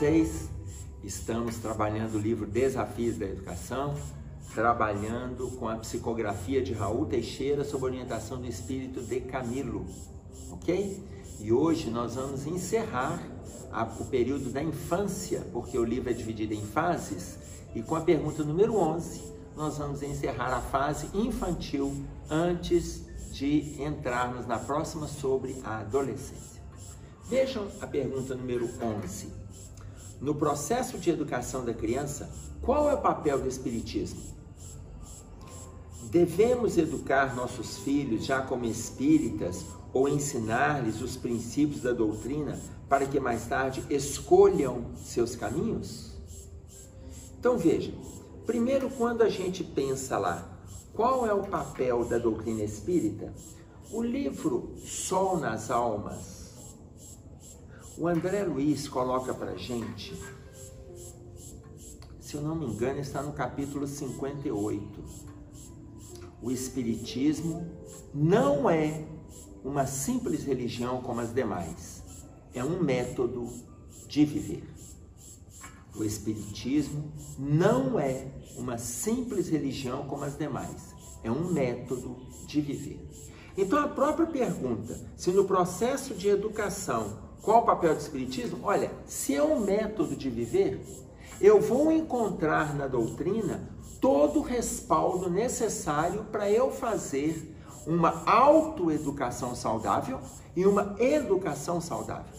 vocês? Estamos trabalhando o livro Desafios da Educação, trabalhando com a psicografia de Raul Teixeira sob orientação do espírito de Camilo, ok? E hoje nós vamos encerrar o período da infância, porque o livro é dividido em fases, e com a pergunta número 11, nós vamos encerrar a fase infantil antes de entrarmos na próxima sobre a adolescência. Vejam a pergunta número 11. No processo de educação da criança, qual é o papel do Espiritismo? Devemos educar nossos filhos já como espíritas ou ensinar-lhes os princípios da doutrina para que mais tarde escolham seus caminhos? Então veja, primeiro quando a gente pensa lá, qual é o papel da doutrina espírita? O livro Sol nas Almas, o André Luiz coloca para a gente, se eu não me engano, está no capítulo 58. O Espiritismo não é uma simples religião como as demais, é um método de viver. O Espiritismo não é uma simples religião como as demais, é um método de viver. Então a própria pergunta, se no processo de educação, qual o papel do Espiritismo? Olha, se é um método de viver, eu vou encontrar na doutrina todo o respaldo necessário para eu fazer uma autoeducação saudável e uma educação saudável.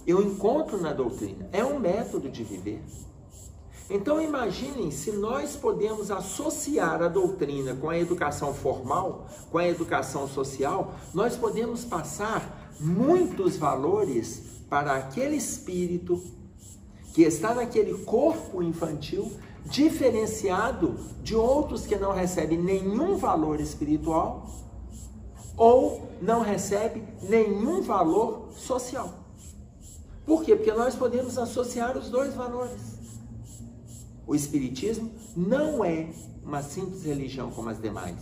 Eu encontro na doutrina, é um método de viver. Então imaginem se nós podemos associar a doutrina com a educação formal, com a educação social, nós podemos passar muitos valores para aquele espírito que está naquele corpo infantil, diferenciado de outros que não recebem nenhum valor espiritual ou não recebem nenhum valor social. Por quê? Porque nós podemos associar os dois valores. O Espiritismo não é uma simples religião como as demais.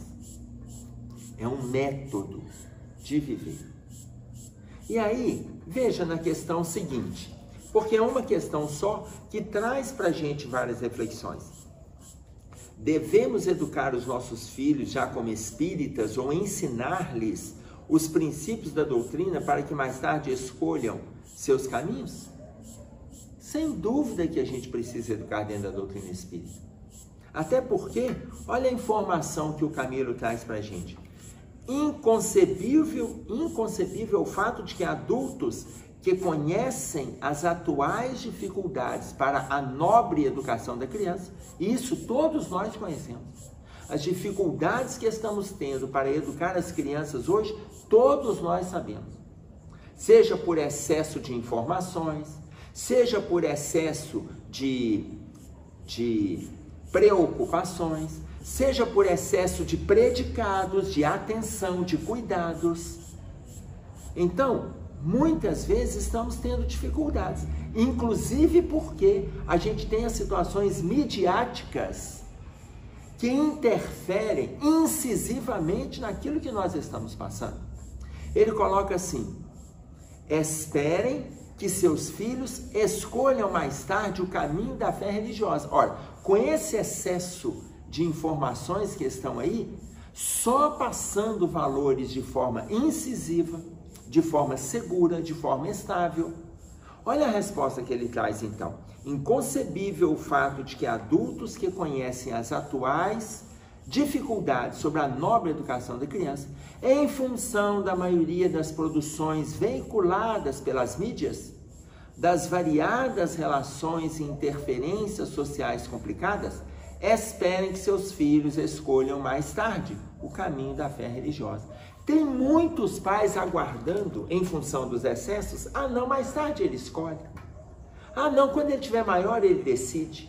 É um método de viver. E aí, veja na questão seguinte, porque é uma questão só que traz para a gente várias reflexões. Devemos educar os nossos filhos já como espíritas ou ensinar-lhes os princípios da doutrina para que mais tarde escolham seus caminhos? Sem dúvida que a gente precisa educar dentro da doutrina espírita. Até porque, olha a informação que o Camilo traz para a gente. Inconcebível o fato de que adultos que conhecem as atuais dificuldades para a nobre educação da criança, e isso todos nós conhecemos, as dificuldades que estamos tendo para educar as crianças hoje, todos nós sabemos. Seja por excesso de informações, seja por excesso de preocupações, seja por excesso de predicados, de atenção, de cuidados. Então, muitas vezes estamos tendo dificuldades, inclusive porque a gente tem as situações midiáticas que interferem incisivamente naquilo que nós estamos passando. Ele coloca assim: esperem que seus filhos escolham mais tarde o caminho da fé religiosa. Olha, com esse excesso de informações que estão aí, só passando valores de forma incisiva, de forma segura, de forma estável. Olha a resposta que ele traz então. Inconcebível o fato de que adultos que conhecem as atuais dificuldades sobre a nobre educação da criança, em função da maioria das produções veiculadas pelas mídias, das variadas relações e interferências sociais complicadas, esperem que seus filhos escolham mais tarde o caminho da fé religiosa. Tem muitos pais aguardando, em função dos excessos, não, mais tarde ele escolhe. Não, quando ele tiver maior ele decide.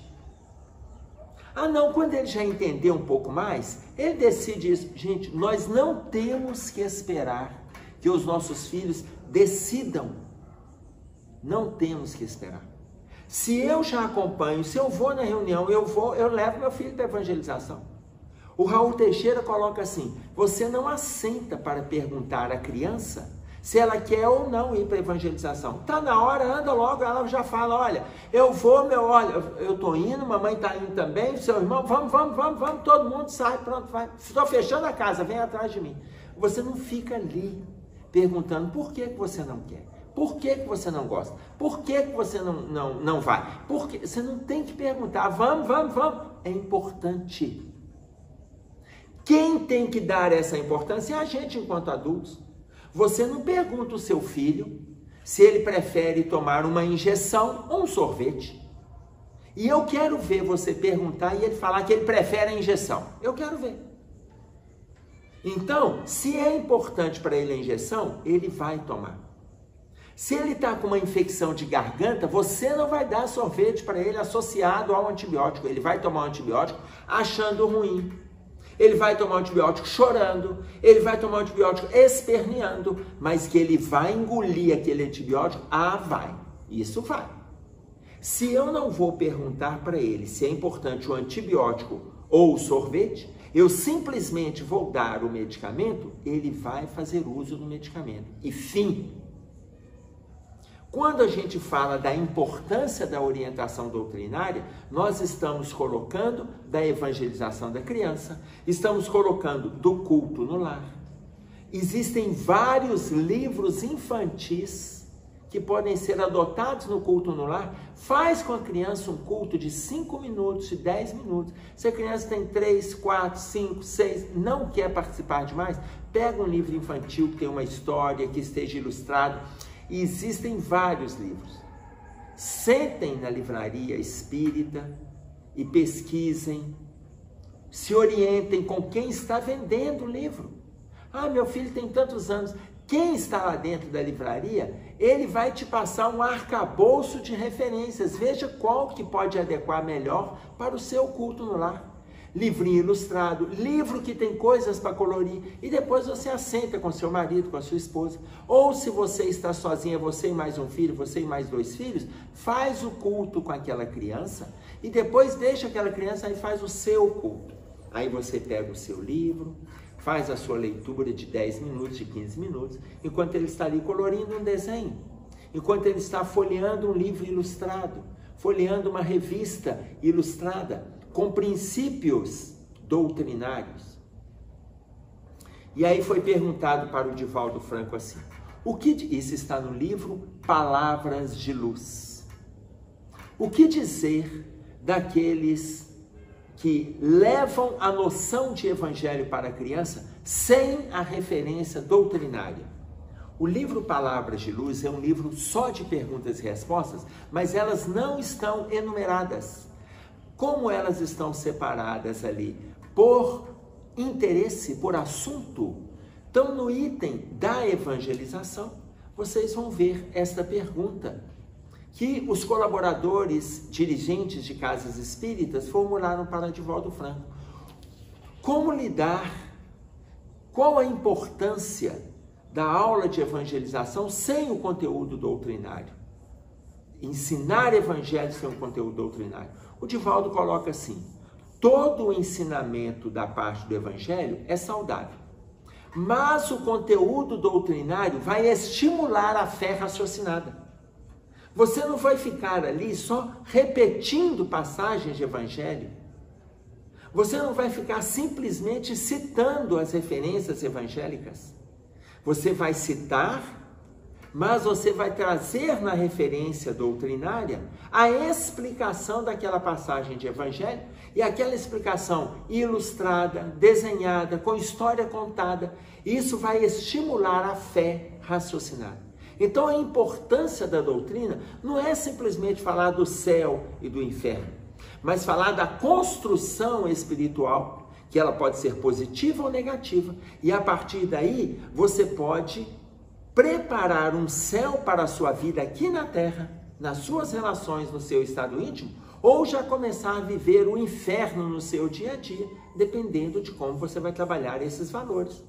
Não, quando ele já entender um pouco mais, ele decide isso. Gente, nós não temos que esperar que os nossos filhos decidam. Não temos que esperar. Se eu já acompanho, se eu vou na reunião, eu levo meu filho para a evangelização. O Raul Teixeira coloca assim: você não assenta para perguntar à criança se ela quer ou não ir para a evangelização. Está na hora, anda logo, ela já fala, olha, eu vou, olha, eu estou indo, mamãe está indo também, seu irmão, vamos, todo mundo sai, pronto, vai. Estou fechando a casa, vem atrás de mim. Você não fica ali perguntando por que você não quer, por que você não gosta, por que você não vai, porque você não tem que perguntar, vamos, é importante. Quem tem que dar essa importância é a gente enquanto adultos. Você não pergunta ao seu filho se ele prefere tomar uma injeção ou um sorvete. E eu quero ver você perguntar e ele falar que ele prefere a injeção. Eu quero ver. Então, se é importante para ele a injeção, ele vai tomar. Se ele está com uma infecção de garganta, você não vai dar sorvete para ele associado ao antibiótico. Ele vai tomar o antibiótico achando ruim. Ele vai tomar o antibiótico chorando, ele vai tomar o antibiótico esperneando, mas que ele vai engolir aquele antibiótico, vai, isso vai. Se eu não vou perguntar para ele se é importante o antibiótico ou o sorvete, eu simplesmente vou dar o medicamento, ele vai fazer uso do medicamento. E fim. Quando a gente fala da importância da orientação doutrinária, nós estamos colocando da evangelização da criança, estamos colocando do culto no lar. Existem vários livros infantis que podem ser adotados no culto no lar. Faz com a criança um culto de 5 minutos, de 10 minutos. Se a criança tem 3, 4, 5, 6, não quer participar de mais, pega um livro infantil que tem uma história, que esteja ilustrado. E existem vários livros. Sentem na livraria espírita e pesquisem, se orientem com quem está vendendo o livro. Meu filho tem tantos anos. Quem está lá dentro da livraria, ele vai te passar um arcabouço de referências. Veja qual que pode adequar melhor para o seu culto no lar. Livrinho ilustrado, livro que tem coisas para colorir, e depois você assenta com seu marido, com a sua esposa. Ou se você está sozinha, você e mais um filho, você e mais 2 filhos, faz o culto com aquela criança e depois deixa aquela criança e faz o seu culto. Aí você pega o seu livro, faz a sua leitura de 10 minutos, de 15 minutos, enquanto ele está ali colorindo um desenho, enquanto ele está folheando um livro ilustrado, folheando uma revista ilustrada, com princípios doutrinários. E aí foi perguntado para o Divaldo Franco assim, isso está no livro Palavras de Luz. O que dizer daqueles que levam a noção de evangelho para a criança sem a referência doutrinária? O livro Palavras de Luz é um livro só de perguntas e respostas, mas elas não estão enumeradas. Como elas estão separadas ali por interesse, por assunto, então no item da evangelização, vocês vão ver esta pergunta que os colaboradores, dirigentes de casas espíritas formularam para Divaldo Franco. Como lidar, qual a importância da aula de evangelização sem o conteúdo doutrinário? Ensinar evangelho sem o conteúdo doutrinário. O Divaldo coloca assim, todo o ensinamento da parte do evangelho é saudável, mas o conteúdo doutrinário vai estimular a fé raciocinada. Você não vai ficar ali só repetindo passagens de evangelho. Você não vai ficar simplesmente citando as referências evangélicas. Você vai citar, mas você vai trazer na referência doutrinária a explicação daquela passagem de evangelho, e aquela explicação ilustrada, desenhada, com história contada, isso vai estimular a fé raciocinada. Então a importância da doutrina não é simplesmente falar do céu e do inferno, mas falar da construção espiritual, que ela pode ser positiva ou negativa, e a partir daí você pode preparar um céu para a sua vida aqui na Terra, nas suas relações, no seu estado íntimo, ou já começar a viver o inferno no seu dia a dia, dependendo de como você vai trabalhar esses valores.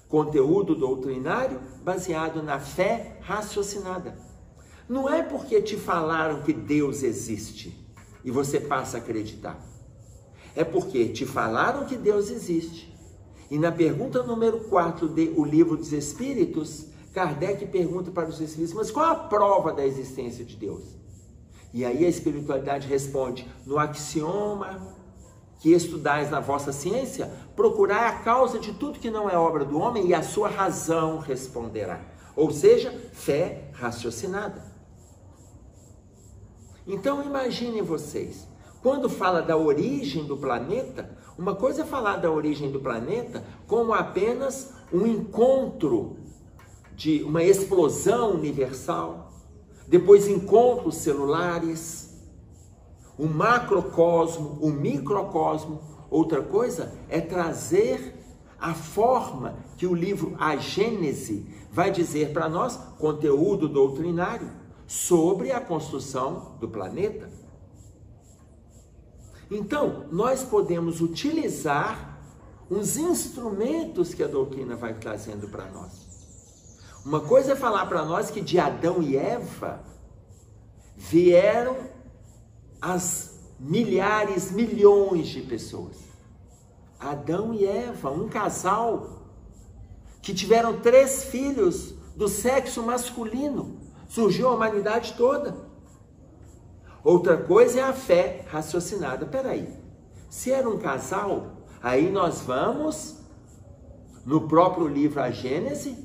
Conteúdo doutrinário baseado na fé raciocinada. Não é porque te falaram que Deus existe e você passa a acreditar. É porque te falaram que Deus existe. E na pergunta número 4 do Livro dos Espíritos, Kardec pergunta para os espíritos, mas qual a prova da existência de Deus? E aí a espiritualidade responde, no axioma que estudais na vossa ciência, procurai a causa de tudo que não é obra do homem e a sua razão responderá. Ou seja, fé raciocinada. Então imaginem vocês, quando fala da origem do planeta, uma coisa é falar da origem do planeta como apenas um encontro de uma explosão universal, depois encontros celulares, o macrocosmo, o microcosmo. Outra coisa é trazer a forma que o livro A Gênese vai dizer para nós, conteúdo doutrinário, sobre a construção do planeta. Então, nós podemos utilizar uns instrumentos que a doutrina vai trazendo para nós. Uma coisa é falar para nós que de Adão e Eva vieram as milhares, milhões de pessoas. Adão e Eva, um casal que tiveram 3 filhos do sexo masculino. Surgiu a humanidade toda. Outra coisa é a fé raciocinada. Peraí, se era um casal, aí nós vamos no próprio livro A Gênese,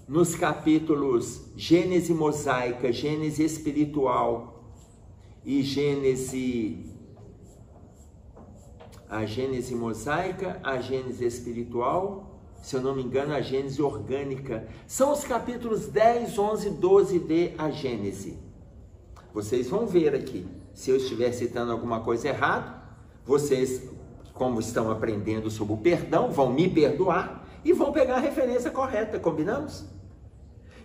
nos capítulos Gênese mosaica, Gênese espiritual e a Gênese mosaica, a Gênese espiritual, se eu não me engano, a Gênese orgânica. São os capítulos 10, 11, 12 de A Gênese. Vocês vão ver aqui, se eu estiver citando alguma coisa errada, vocês, como estão aprendendo sobre o perdão, vão me perdoar e vão pegar a referência correta, combinamos?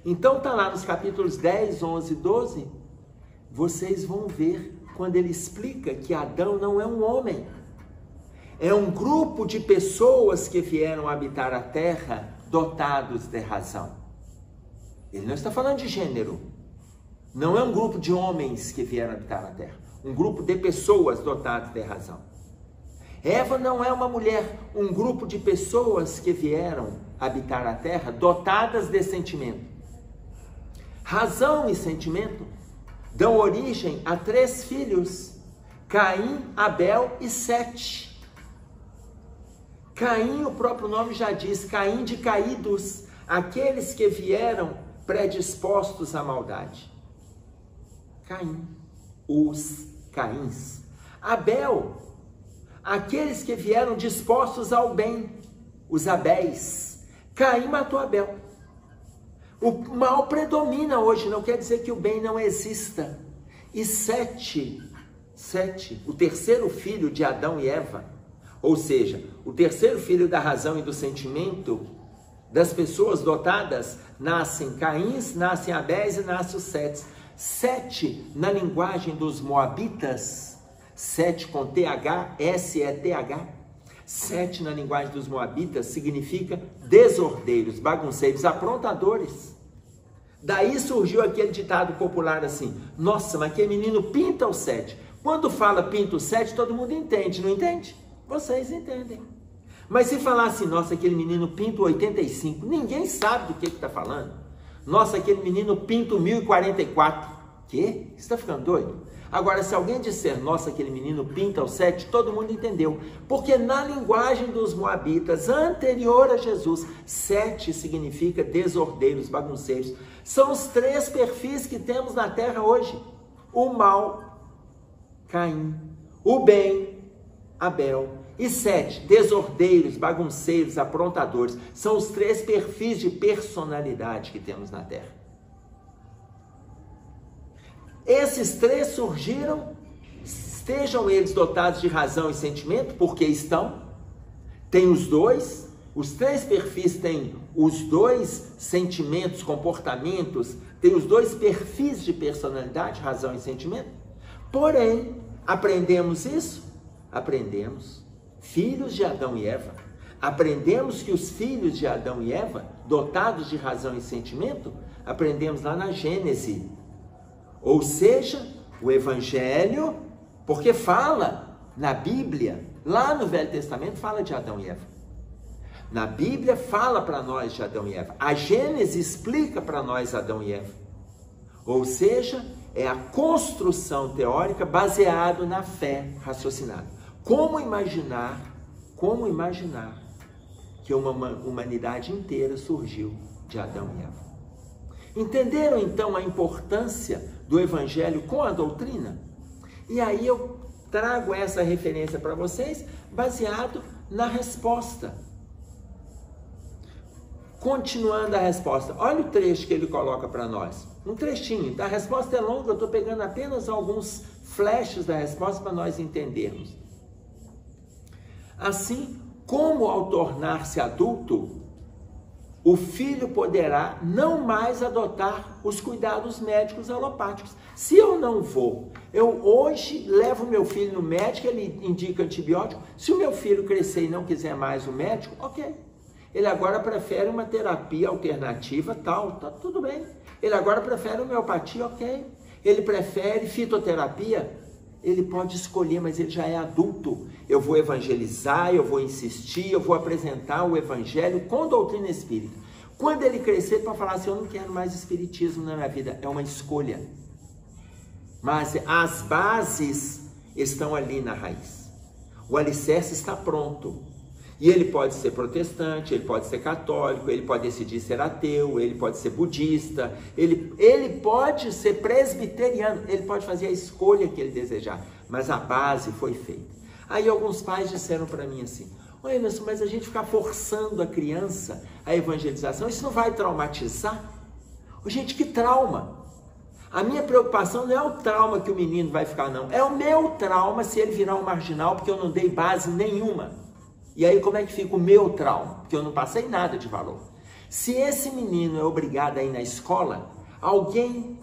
Então está lá nos capítulos 10, 11, 12, vocês vão ver quando ele explica que Adão não é um homem. É um grupo de pessoas que vieram habitar a terra dotados de razão. Ele não está falando de gênero. Não é um grupo de homens que vieram habitar a terra. Um grupo de pessoas dotadas de razão. Eva não é uma mulher. Um grupo de pessoas que vieram habitar a terra dotadas de sentimento. Razão e sentimento dão origem a 3 filhos. Caim, Abel e Sete. Caim, o próprio nome já diz, Caim de caídos, aqueles que vieram predispostos à maldade. Caim, os Caíns. Abel, aqueles que vieram dispostos ao bem, os Abéis. Caim matou Abel. O mal predomina hoje, não quer dizer que o bem não exista. E Sete, o terceiro filho de Adão e Eva, ou seja, o terceiro filho da razão e do sentimento das pessoas dotadas, nascem Caíns, nascem Abéis e nascem os Setes. Sete, na linguagem dos moabitas, Sete com TH, S-E-T-H, Sete na linguagem dos moabitas significa desordeiros, bagunceiros, aprontadores. Daí surgiu aquele ditado popular assim, nossa, mas aquele menino pinta o 7. Quando fala pinta o 7, todo mundo entende, não entende? Vocês entendem. Mas se falar assim, nossa, aquele menino pinta o 85, ninguém sabe do que está falando. Nossa, aquele menino pinta o 1044. Quê? Você está ficando doido? Agora, se alguém disser, nossa, aquele menino pinta o 7, todo mundo entendeu. Porque na linguagem dos moabitas, anterior a Jesus, 7 significa desordeiros, bagunceiros. São os 3 perfis que temos na terra hoje. O mal, Caim. O bem, Abel. E 7, desordeiros, bagunceiros, aprontadores. São os 3 perfis de personalidade que temos na terra. Esses 3 surgiram, estejam eles dotados de razão e sentimento, porque estão. Tem os 2, os 3 perfis têm os 2 sentimentos, comportamentos, tem os 2 perfis de personalidade, razão e sentimento. Porém, aprendemos isso? Aprendemos. Filhos de Adão e Eva. Aprendemos que os filhos de Adão e Eva, dotados de razão e sentimento, aprendemos lá na Gênese. Ou seja, o Evangelho, porque fala na Bíblia, lá no Velho Testamento, fala de Adão e Eva. Na Bíblia fala para nós de Adão e Eva. A Gênesis explica para nós Adão e Eva. Ou seja, é a construção teórica baseada na fé raciocinada. Como imaginar que uma humanidade inteira surgiu de Adão e Eva? Entenderam então a importância do Evangelho com a doutrina? E aí eu trago essa referência para vocês baseado na resposta. Continuando a resposta, olha o trecho que ele coloca para nós. Um trechinho, a resposta é longa, eu estou pegando apenas alguns flashes da resposta para nós entendermos. Assim, como ao tornar-se adulto, o filho poderá não mais adotar os cuidados médicos alopáticos. Se eu não vou, eu hoje levo meu filho no médico, ele indica antibiótico. Se o meu filho crescer e não quiser mais o médico, ok. Ele agora prefere uma terapia alternativa, tal, tá tudo bem. Ele agora prefere homeopatia, ok. Ele prefere fitoterapia, ele pode escolher, mas ele já é adulto. Eu vou evangelizar, eu vou insistir, eu vou apresentar o evangelho com doutrina espírita. Quando ele crescer, para falar assim, eu não quero mais espiritismo na minha vida, é uma escolha. Mas as bases estão ali na raiz. O alicerce está pronto. E ele pode ser protestante, ele pode ser católico, ele pode decidir ser ateu, ele pode ser budista, ele pode ser presbiteriano, ele pode fazer a escolha que ele desejar, mas a base foi feita. Aí alguns pais disseram para mim assim, oi, Emerson, mas a gente ficar forçando a criança a evangelização, isso não vai traumatizar? Gente, que trauma! A minha preocupação não é o trauma que o menino vai ficar, não, é o meu trauma se ele virar um marginal, porque eu não dei base nenhuma. E aí como é que fica o meu trauma? Porque eu não passei nada de valor. Se esse menino é obrigado a ir na escola, alguém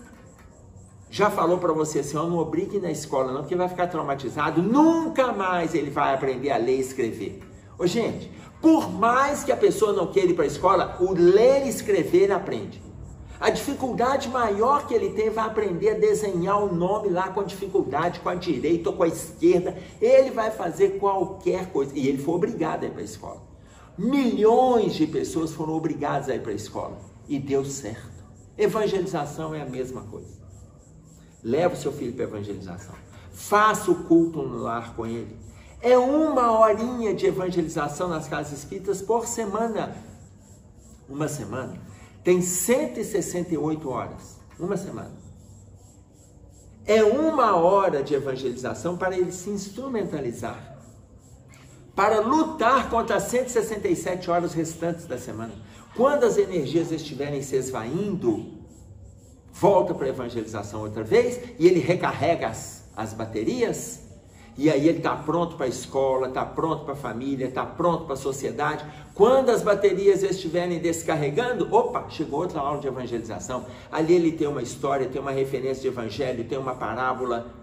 já falou para você assim, não obrigue na escola não, porque vai ficar traumatizado, nunca mais ele vai aprender a ler e escrever. Gente, por mais que a pessoa não queira ir para a escola, o ler e escrever ele aprende. A dificuldade maior que ele tem vai aprender a desenhar o nome lá com dificuldade, com a direita ou com a esquerda. Ele vai fazer qualquer coisa. E ele foi obrigado a ir para a escola. Milhões de pessoas foram obrigadas a ir para a escola. E deu certo. Evangelização é a mesma coisa. Leva o seu filho para a evangelização. Faça o culto no lar com ele. É 1 horinha de evangelização nas casas espíritas por semana. Uma semana. Tem 168 horas, uma semana. É 1 hora de evangelização para ele se instrumentalizar, para lutar contra as 167 horas restantes da semana. Quando as energias estiverem se esvaindo, volta para a evangelização outra vez e ele recarrega as baterias. E aí ele está pronto para a escola, está pronto para a família, está pronto para a sociedade. Quando as baterias estiverem descarregando, opa, chegou outra aula de evangelização. Ali ele tem uma história, tem uma referência de evangelho, tem uma parábola.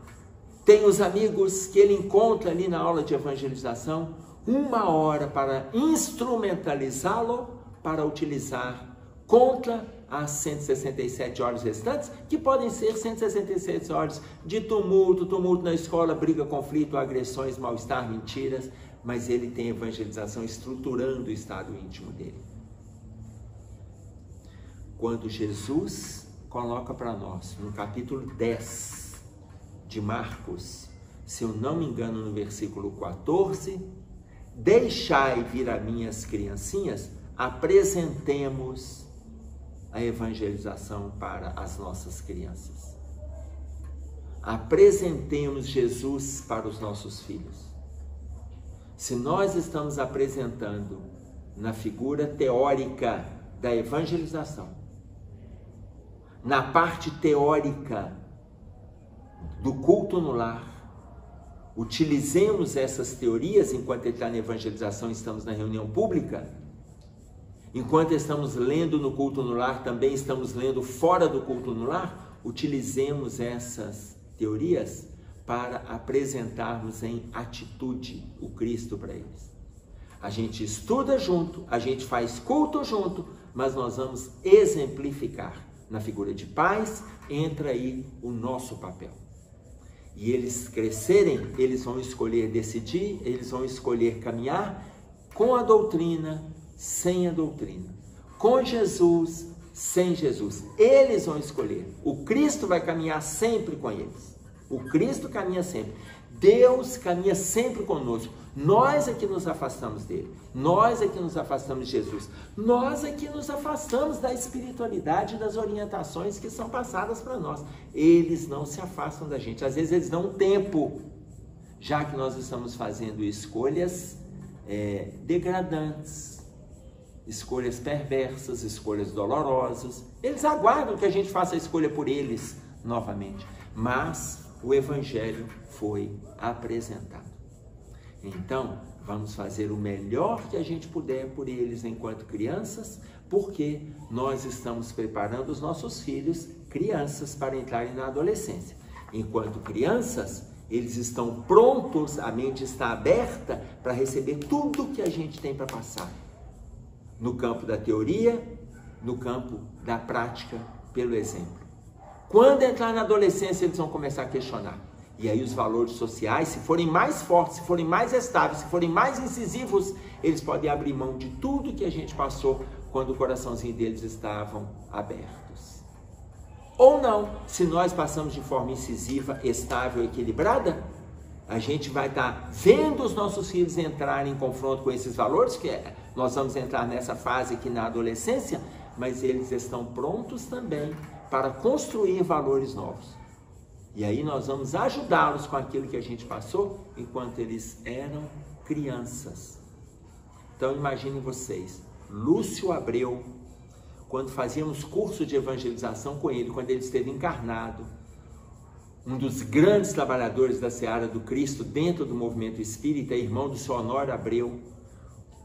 Tem os amigos que ele encontra ali na aula de evangelização. 1 hora para instrumentalizá-lo, para utilizar contra as 167 horas restantes, que podem ser 167 horas de tumulto na escola, briga, conflito, agressões, mal-estar, mentiras, mas ele tem evangelização estruturando o estado íntimo dele. Quando Jesus coloca para nós, no capítulo 10 de Marcos, se eu não me engano, no versículo 14, deixai vir a minhas criancinhas, apresentemos a evangelização para as nossas crianças. Apresentemos Jesus para os nossos filhos. Se nós estamos apresentando na figura teórica da evangelização, na parte teórica do culto no lar, utilizemos essas teorias enquanto ele está na evangelização, estamos na reunião pública. Enquanto estamos lendo no culto no lar, também estamos lendo fora do culto no lar. Utilizemos essas teorias para apresentarmos em atitude o Cristo para eles. A gente estuda junto, a gente faz culto junto, mas nós vamos exemplificar. Na figura de pais, entra aí o nosso papel. E eles crescerem, eles vão escolher decidir, eles vão escolher caminhar com a doutrina, sem a doutrina, com Jesus, sem Jesus. Eles vão escolher. O Cristo vai caminhar sempre com eles. O Cristo caminha sempre. Deus caminha sempre conosco. Nós é que nos afastamos dele. Nós é que nos afastamos de Jesus. Nós é que nos afastamos da espiritualidade e das orientações que são passadas para nós. Eles não se afastam da gente. Às vezes eles dão um tempo, já que nós estamos fazendo escolhas degradantes, escolhas perversas, escolhas dolorosas. Eles aguardam que a gente faça a escolha por eles novamente. Mas o Evangelho foi apresentado. Então, vamos fazer o melhor que a gente puder por eles enquanto crianças, porque nós estamos preparando os nossos filhos, crianças, para entrarem na adolescência. Enquanto crianças, eles estão prontos, a mente está aberta para receber tudo que a gente tem para passar. No campo da teoria, no campo da prática, pelo exemplo. Quando entrar na adolescência, eles vão começar a questionar. E aí os valores sociais, se forem mais fortes, se forem mais estáveis, se forem mais incisivos, eles podem abrir mão de tudo que a gente passou quando o coraçãozinho deles estavam abertos. Ou não, se nós passamos de forma incisiva, estável, equilibrada, a gente vai estar vendo os nossos filhos entrarem em confronto com esses valores, que nós vamos entrar nessa fase aqui na adolescência, mas eles estão prontos também para construir valores novos. E aí nós vamos ajudá-los com aquilo que a gente passou enquanto eles eram crianças. Então imaginem vocês, Lúcio Abreu, quando fazíamos curso de evangelização com ele, quando ele esteve encarnado, um dos grandes trabalhadores da Seara do Cristo dentro do movimento espírita, irmão do seu Honório Abreu,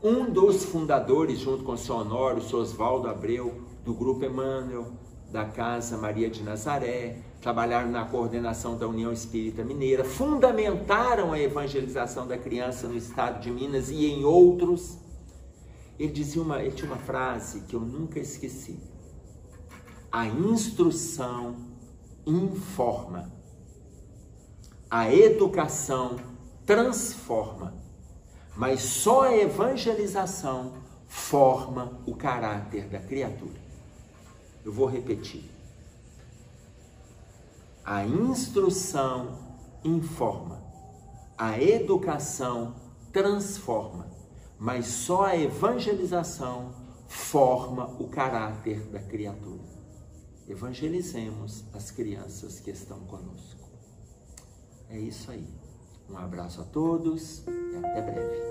um dos fundadores, junto com o seu Honório, o seu Oswaldo Abreu, do Grupo Emmanuel, da Casa Maria de Nazaré, trabalharam na coordenação da União Espírita Mineira, fundamentaram a evangelização da criança no estado de Minas e em outros. Ele tinha uma frase que eu nunca esqueci: a instrução informa, a educação transforma, mas só a evangelização forma o caráter da criatura. Eu vou repetir. A instrução informa, a educação transforma, mas só a evangelização forma o caráter da criatura. Evangelizemos as crianças que estão conosco. É isso aí. Um abraço a todos e até breve.